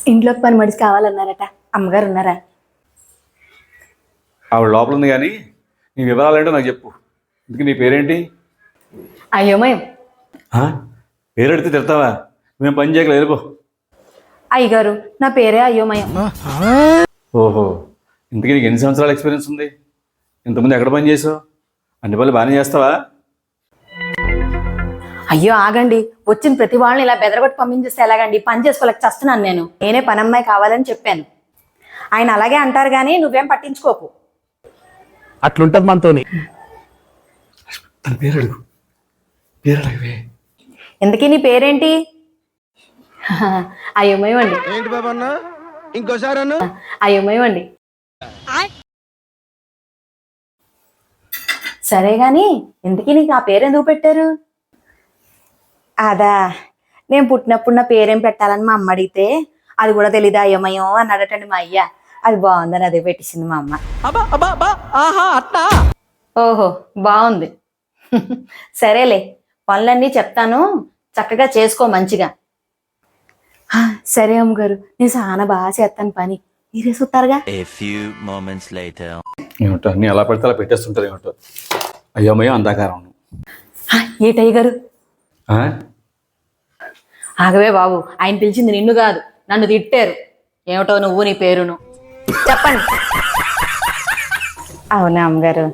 ఇంట్లోకి పని మడిచి కావాలన్నారట. అమ్మగారు ఉన్నారా? ఆవిడ లోపల ఉంది కానీ నీ వివరాలేంటో నాకు చెప్పు. ఇందుకు నీ పేరేంటి? అయ్యోమయం. పేరు అడిగితే తిడతావా? మేము పని చేయగల వెళ్ళిపో. అయ్యగారు, నా పేరే అయ్యోమయం. ఓహో, ఇంతకీ నీకు ఎన్ని సంవత్సరాల ఎక్స్పీరియన్స్ ఉంది? ఇంతకుముందు ఎక్కడ పని చేసావు? అన్ని పనులు బాగానే చేస్తావా? అయ్యో ఆగండి, వచ్చిన ప్రతి వాళ్ళని ఇలా బెదరగొట్టి పంపించేస్తే ఎలాగండి? పని చేసుకోలేక చస్తున్నాను నేను. నేనే పనమ్మాయి కావాలని చెప్పాను. ఆయన అలాగే అంటారు కానీ నువ్వేం పట్టించుకోకు. అట్లుంటది మనతోని. తన పేరు అడుగు. పేరు అడగవే. ఎందుకీ నీ పేరేంటి? అయ్యోమయం అండి. ఏంటి బాబన్న, ఇంకోసారి అన్న. అయ్యోమయం అండి. సరే గాని ఎందుకీ నీకు ఆ పేరు ఎందుకు పెట్టారు? అదా, నేను పుట్టినప్పుడు నా పేరేం పెట్టాలని మా అమ్మ అడిగితే అది కూడా తెలీదా అయ్యోమయం అన్నాడటండి మా అయ్య. అది బాగుందని అదే పెట్టించింది మా అమ్మ. ఓహో, బాగుంది. సరేలే, పనులన్నీ చెప్తాను, చక్కగా చేసుకో మంచిగా. సరే అమ్మగారు, నేను చాలా బాగా చేస్తాను పని, మీరే చూస్తారుగా. ఏమిటో అన్నీ అలా పెడితే అలా పెట్టేస్తుంటారు. ఏమిటో అయ్యోమయం అందాకారం. ఏటయ్య గారు? ఆగవే బాబు, ఆయన పిలిచింది నిన్ను కాదు, నన్ను తిట్టారు. ఏమిటో నువ్వు నీ పేరును చెప్పండి. అవునా అమ్మగారు?